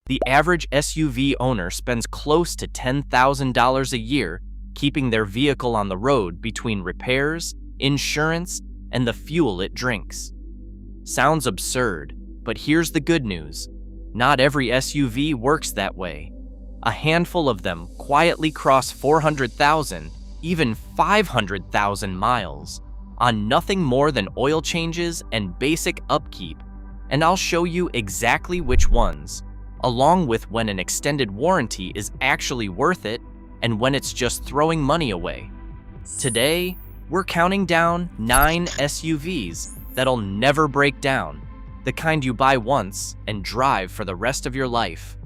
The average SUV owner spends close to $10,000 a year keeping their vehicle on the road between repairs, insurance, and the fuel it drinks. Sounds absurd, but here's the good news. Not every SUV works that way. A handful of them quietly cross 400,000, even 500,000 miles, on nothing more than oil changes and basic upkeep, and I'll show you exactly which ones, along with when an extended warranty is actually worth it and when it's just throwing money away. Today, we're counting down 9 SUVs that'll never break down, the kind you buy once and drive for the rest of your life.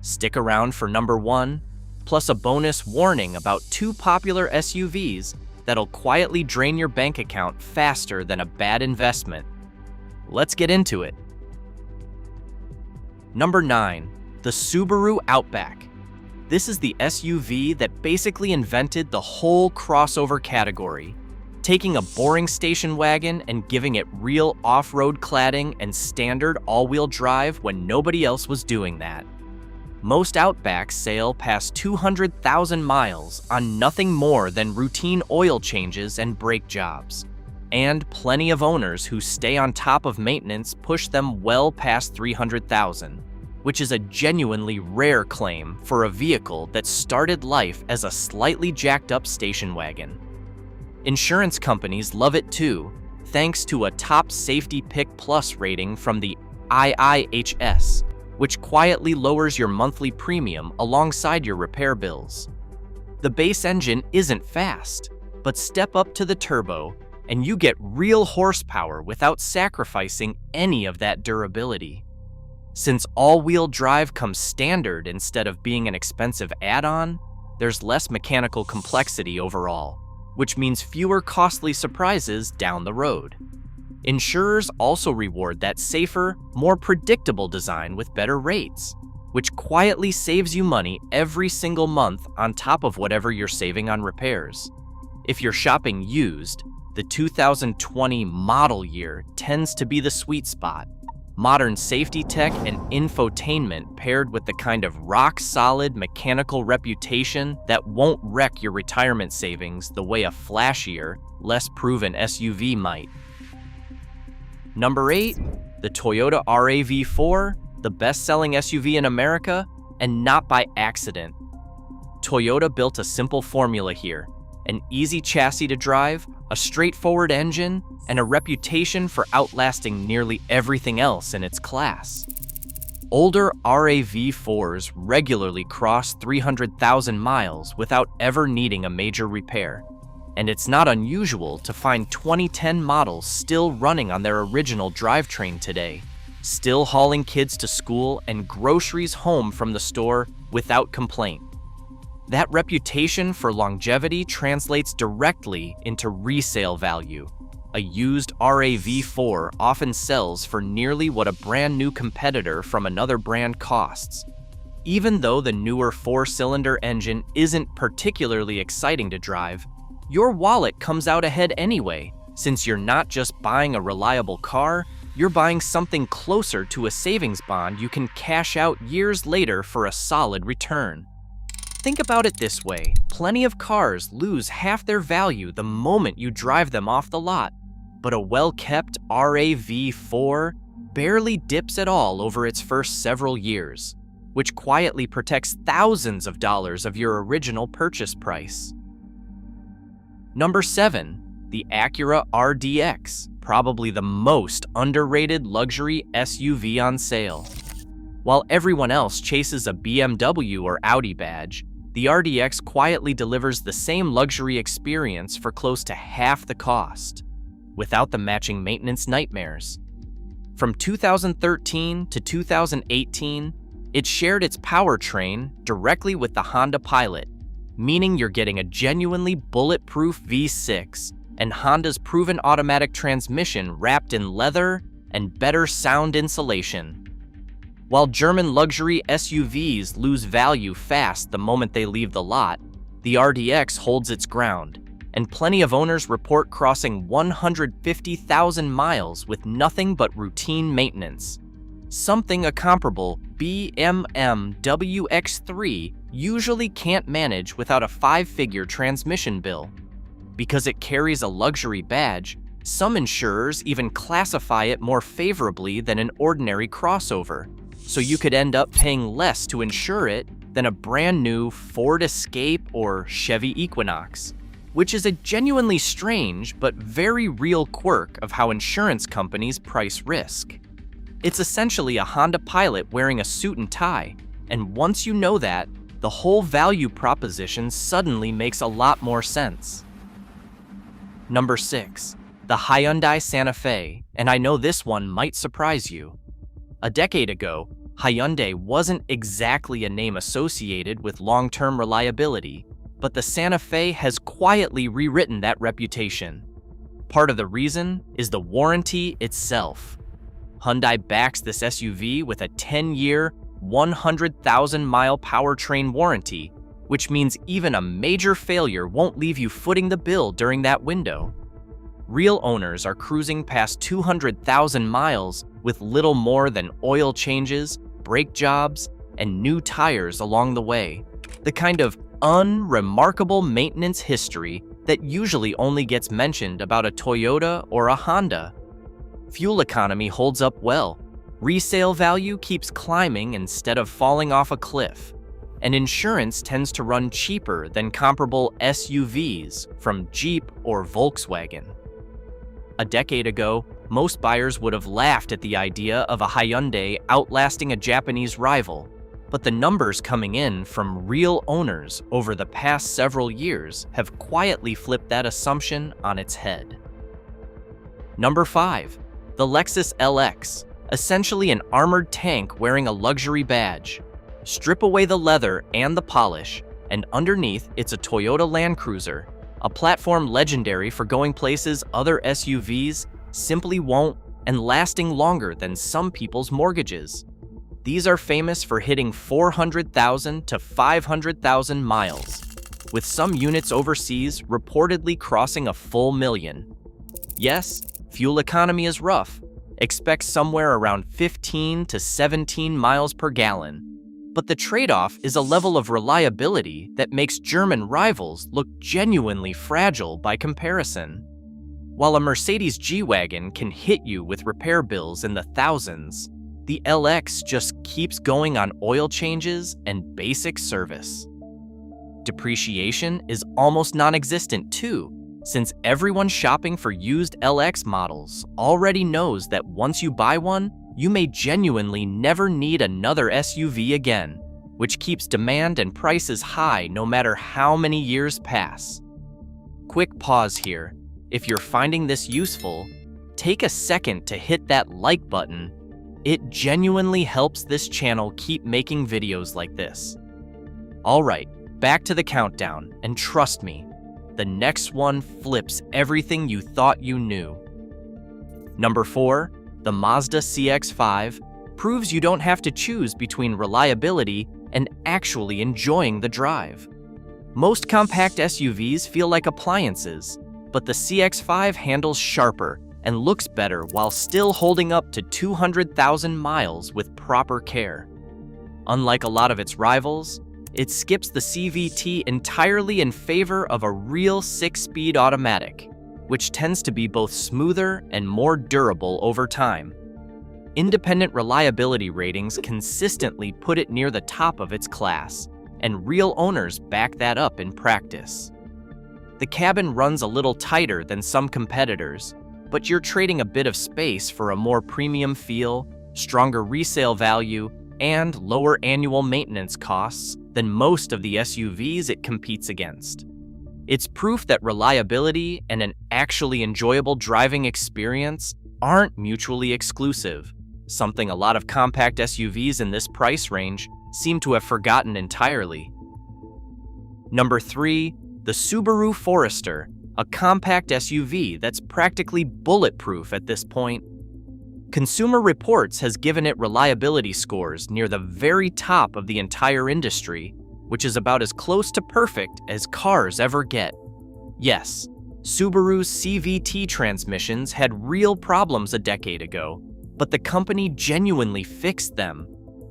Stick around for number 1, plus a bonus warning about 2 popular SUVs that'll quietly drain your bank account faster than a bad investment. Let's get into it. Number 9, the Subaru Outback. This is the SUV that basically invented the whole crossover category, taking a boring station wagon and giving it real off-road cladding and standard all-wheel drive when nobody else was doing that. Most Outbacks sail past 200,000 miles on nothing more than routine oil changes and brake jobs. And plenty of owners who stay on top of maintenance push them well past 300,000, which is a genuinely rare claim for a vehicle that started life as a slightly jacked up station wagon. Insurance companies love it too, thanks to a top Safety Pick Plus rating from the IIHS, which quietly lowers your monthly premium alongside your repair bills. The base engine isn't fast, but step up to the turbo and you get real horsepower without sacrificing any of that durability. Since all-wheel drive comes standard instead of being an expensive add-on, there's less mechanical complexity overall, which means fewer costly surprises down the road. Insurers also reward that safer, more predictable design with better rates, which quietly saves you money every single month on top of whatever you're saving on repairs. If you're shopping used, the 2020 model year tends to be the sweet spot. Modern safety tech and infotainment paired with the kind of rock-solid mechanical reputation that won't wreck your retirement savings the way a flashier, less proven SUV might. Number 8, the Toyota RAV4, the best-selling SUV in America, and not by accident. Toyota built a simple formula here: an easy chassis to drive, a straightforward engine, and a reputation for outlasting nearly everything else in its class. Older RAV4s regularly cross 300,000 miles without ever needing a major repair, and it's not unusual to find 2010 models still running on their original drivetrain today, still hauling kids to school and groceries home from the store without complaint. That reputation for longevity translates directly into resale value. A used RAV4 often sells for nearly what a brand new competitor from another brand costs. Even though the newer 4-cylinder engine isn't particularly exciting to drive, your wallet comes out ahead anyway, since you're not just buying a reliable car, you're buying something closer to a savings bond you can cash out years later for a solid return. Think about it this way: plenty of cars lose half their value the moment you drive them off the lot, but a well-kept RAV4 barely dips at all over its first several years, which quietly protects thousands of dollars of your original purchase price. Number 7, the Acura RDX, probably the most underrated luxury SUV on sale. While everyone else chases a BMW or Audi badge, the RDX quietly delivers the same luxury experience for close to half the cost, without the matching maintenance nightmares. From 2013 to 2018, it shared its powertrain directly with the Honda Pilot, meaning you're getting a genuinely bulletproof V6 and Honda's proven automatic transmission wrapped in leather and better sound insulation. While German luxury SUVs lose value fast the moment they leave the lot, the RDX holds its ground, and plenty of owners report crossing 150,000 miles with nothing but routine maintenance. something a comparable BMW X3 usually can't manage without a 5-figure transmission bill. Because it carries a luxury badge, some insurers even classify it more favorably than an ordinary crossover, so you could end up paying less to insure it than a brand new Ford Escape or Chevy Equinox, which is a genuinely strange but very real quirk of how insurance companies price risk. It's essentially a Honda Pilot wearing a suit and tie, and once you know that, the whole value proposition suddenly makes a lot more sense. Number 6. The Hyundai Santa Fe, and I know this one might surprise you. A decade ago, Hyundai wasn't exactly a name associated with long-term reliability, but the Santa Fe has quietly rewritten that reputation. Part of the reason is the warranty itself. Hyundai backs this SUV with a 10-year, 100,000-mile powertrain warranty, which means even a major failure won't leave you footing the bill during that window. Real owners are cruising past 200,000 miles with little more than oil changes, brake jobs, and new tires along the way. The kind of unremarkable maintenance history that usually only gets mentioned about a Toyota or a Honda. Fuel economy holds up well. Resale value keeps climbing instead of falling off a cliff. And insurance tends to run cheaper than comparable SUVs from Jeep or Volkswagen. A decade ago, most buyers would have laughed at the idea of a Hyundai outlasting a Japanese rival, but the numbers coming in from real owners over the past several years have quietly flipped that assumption on its head. Number 5. The Lexus LX, essentially an armored tank wearing a luxury badge. Strip away the leather and the polish, and underneath it's a Toyota Land Cruiser, a platform legendary for going places other SUVs simply won't and lasting longer than some people's mortgages. These are famous for hitting 400,000 to 500,000 miles, with some units overseas reportedly crossing a full million. Yes, fuel economy is rough. Expect somewhere around 15 to 17 miles per gallon. But the trade-off is a level of reliability that makes German rivals look genuinely fragile by comparison. While a Mercedes G-Wagon can hit you with repair bills in the thousands, the LX just keeps going on oil changes and basic service. Depreciation is almost non-existent too, since everyone shopping for used LX models already knows that once you buy one, you may genuinely never need another SUV again, which keeps demand and prices high no matter how many years pass. Quick pause here. If you're finding this useful, take a second to hit that like button. It genuinely helps this channel keep making videos like this. Alright, back to the countdown, and trust me, the next one flips everything you thought you knew. Number 4. The Mazda CX-5 proves you don't have to choose between reliability and actually enjoying the drive. Most compact SUVs feel like appliances, but the CX-5 handles sharper and looks better while still holding up to 200,000 miles with proper care. Unlike a lot of its rivals, it skips the CVT entirely in favor of a real 6-speed automatic, which tends to be both smoother and more durable over time. Independent reliability ratings consistently put it near the top of its class, and real owners back that up in practice. The cabin runs a little tighter than some competitors, but you're trading a bit of space for a more premium feel, stronger resale value, and lower annual maintenance costs than most of the SUVs it competes against. It's proof that reliability and an actually enjoyable driving experience aren't mutually exclusive, something a lot of compact SUVs in this price range seem to have forgotten entirely. Number 3, the Subaru Forester, a compact SUV that's practically bulletproof at this point. Consumer Reports has given it reliability scores near the very top of the entire industry, which is about as close to perfect as cars ever get. Yes, Subaru's CVT transmissions had real problems a decade ago, but the company genuinely fixed them.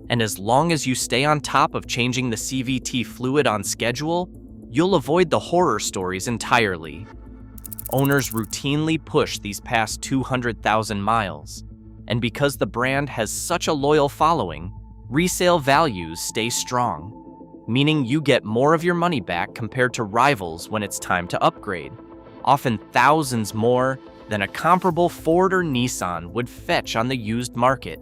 And as long as you stay on top of changing the CVT fluid on schedule, you'll avoid the horror stories entirely. Owners routinely push these past 200,000 miles, and because the brand has such a loyal following, resale values stay strong, meaning you get more of your money back compared to rivals when it's time to upgrade, often thousands more than a comparable Ford or Nissan would fetch on the used market.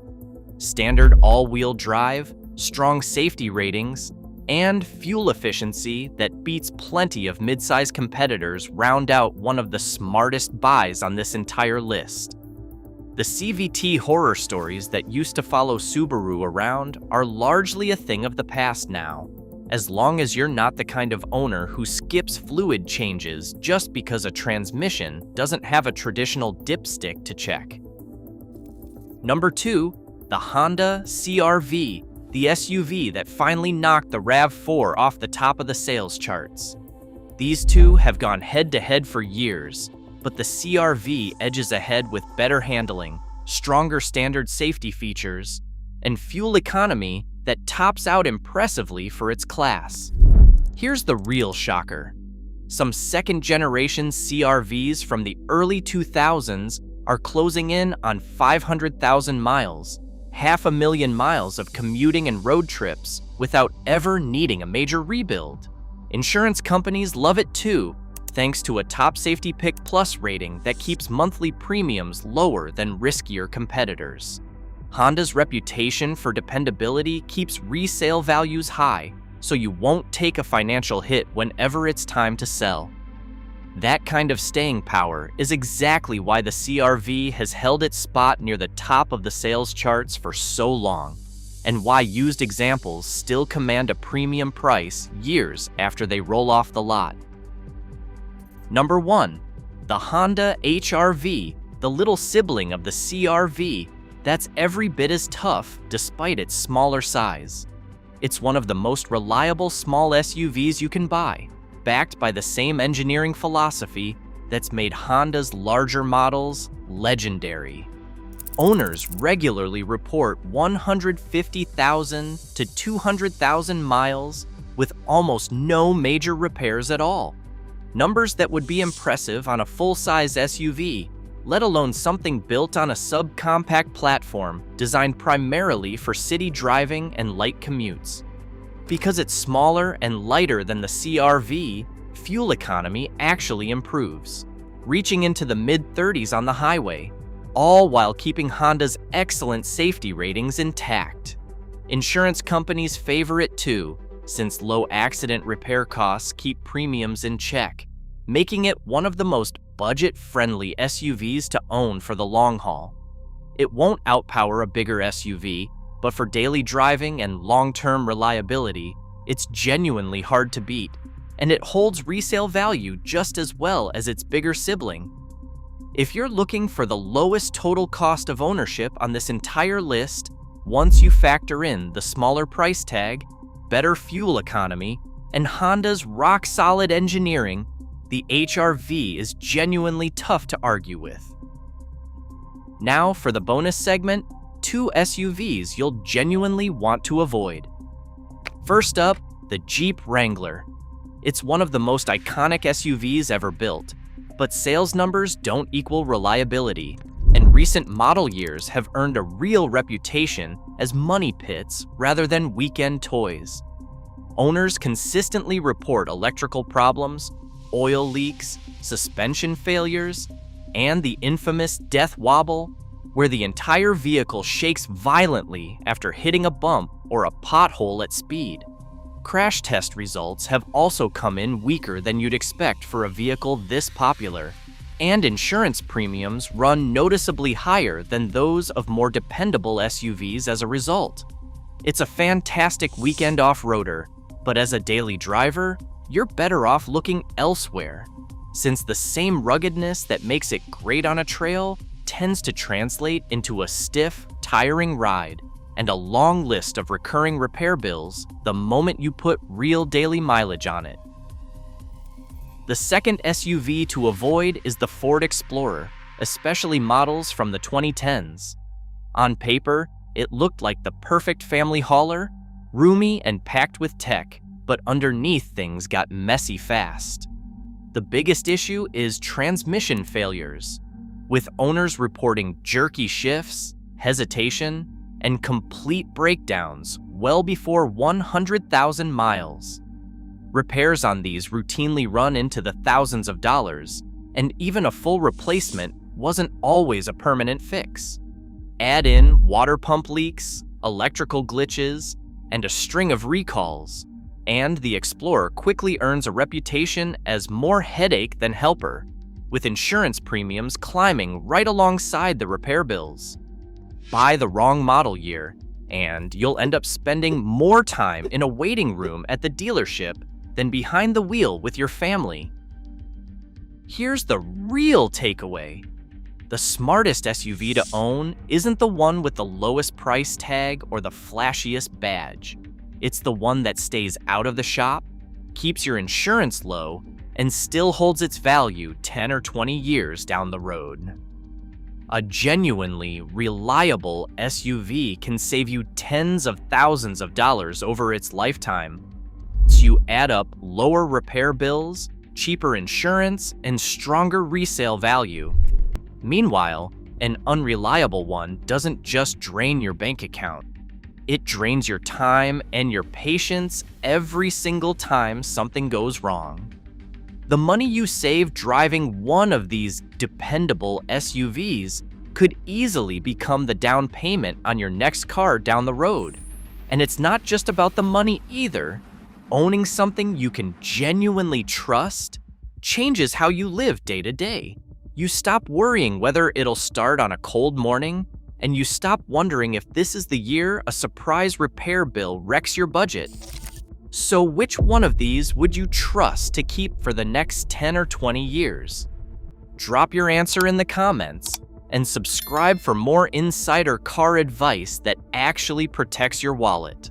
Standard all-wheel drive, strong safety ratings, and fuel efficiency that beats plenty of mid-size competitors round out one of the smartest buys on this entire list. The CVT horror stories that used to follow Subaru around are largely a thing of the past now, as long as you're not the kind of owner who skips fluid changes just because a transmission doesn't have a traditional dipstick to check. Number 2, the Honda CR-V, the SUV that finally knocked the RAV4 off the top of the sales charts. These two have gone head-to-head for years, but the CR-V edges ahead with better handling, stronger standard safety features, and fuel economy that tops out impressively for its class. Here's the real shocker. Some second-generation CR-Vs from the early 2000s are closing in on 500,000 miles, 500,000 miles of commuting and road trips without ever needing a major rebuild. Insurance companies love it too, thanks to a Top Safety Pick Plus rating that keeps monthly premiums lower than riskier competitors. Honda's reputation for dependability keeps resale values high, so you won't take a financial hit whenever it's time to sell. That kind of staying power is exactly why the CR-V has held its spot near the top of the sales charts for so long, and why used examples still command a premium price years after they roll off the lot. Number 1, the Honda HR-V, the little sibling of the CR-V that's every bit as tough despite its smaller size. It's one of the most reliable small SUVs you can buy, backed by the same engineering philosophy that's made Honda's larger models legendary. Owners regularly report 150,000 to 200,000 miles with almost no major repairs at all. Numbers that would be impressive on a full-size SUV, let alone something built on a subcompact platform designed primarily for city driving and light commutes. Because it's smaller and lighter than the CR-V, fuel economy actually improves, reaching into the mid-30s on the highway, all while keeping Honda's excellent safety ratings intact. Insurance companies favor it too, since low accident repair costs keep premiums in check, making it one of the most budget-friendly SUVs to own for the long haul. It won't outpower a bigger SUV, but for daily driving and long-term reliability, it's genuinely hard to beat, and it holds resale value just as well as its bigger sibling. If you're looking for the lowest total cost of ownership on this entire list, once you factor in the smaller price tag, better fuel economy, and Honda's rock-solid engineering, the HR-V is genuinely tough to argue with. Now for the bonus segment, 2 SUVs you'll genuinely want to avoid. First up, the Jeep Wrangler. It's one of the most iconic SUVs ever built, but sales numbers don't equal reliability, and recent model years have earned a real reputation as money pits rather than weekend toys. Owners consistently report electrical problems, oil leaks, suspension failures, and the infamous death wobble, where the entire vehicle shakes violently after hitting a bump or a pothole at speed. Crash test results have also come in weaker than you'd expect for a vehicle this popular, and insurance premiums run noticeably higher than those of more dependable SUVs as a result. It's a fantastic weekend off-roader, but as a daily driver, you're better off looking elsewhere, since the same ruggedness that makes it great on a trail tends to translate into a stiff, tiring ride and a long list of recurring repair bills the moment you put real daily mileage on it. The second SUV to avoid is the Ford Explorer, especially models from the 2010s. On paper, it looked like the perfect family hauler, roomy and packed with tech, but underneath things got messy fast. The biggest issue is transmission failures, with owners reporting jerky shifts, hesitation, and complete breakdowns well before 100,000 miles. Repairs on these routinely run into the thousands of dollars, and even a full replacement wasn't always a permanent fix. Add in water pump leaks, electrical glitches, and a string of recalls, and the Explorer quickly earns a reputation as more headache than helper, with insurance premiums climbing right alongside the repair bills. Buy the wrong model year, and you'll end up spending more time in a waiting room at the dealership than behind the wheel with your family. Here's the real takeaway. The smartest SUV to own isn't the one with the lowest price tag or the flashiest badge. It's the one that stays out of the shop, keeps your insurance low, and still holds its value 10 or 20 years down the road. A genuinely reliable SUV can save you tens of thousands of dollars over its lifetime. So you add up lower repair bills, cheaper insurance, and stronger resale value. Meanwhile, an unreliable one doesn't just drain your bank account. It drains your time and your patience every single time something goes wrong. The money you save driving one of these dependable SUVs could easily become the down payment on your next car down the road. And it's not just about the money either. Owning something you can genuinely trust changes how you live day to day. You stop worrying whether it'll start on a cold morning, and you stop wondering if this is the year a surprise repair bill wrecks your budget. So which one of these would you trust to keep for the next 10 or 20 years? Drop your answer in the comments and subscribe for more insider car advice that actually protects your wallet.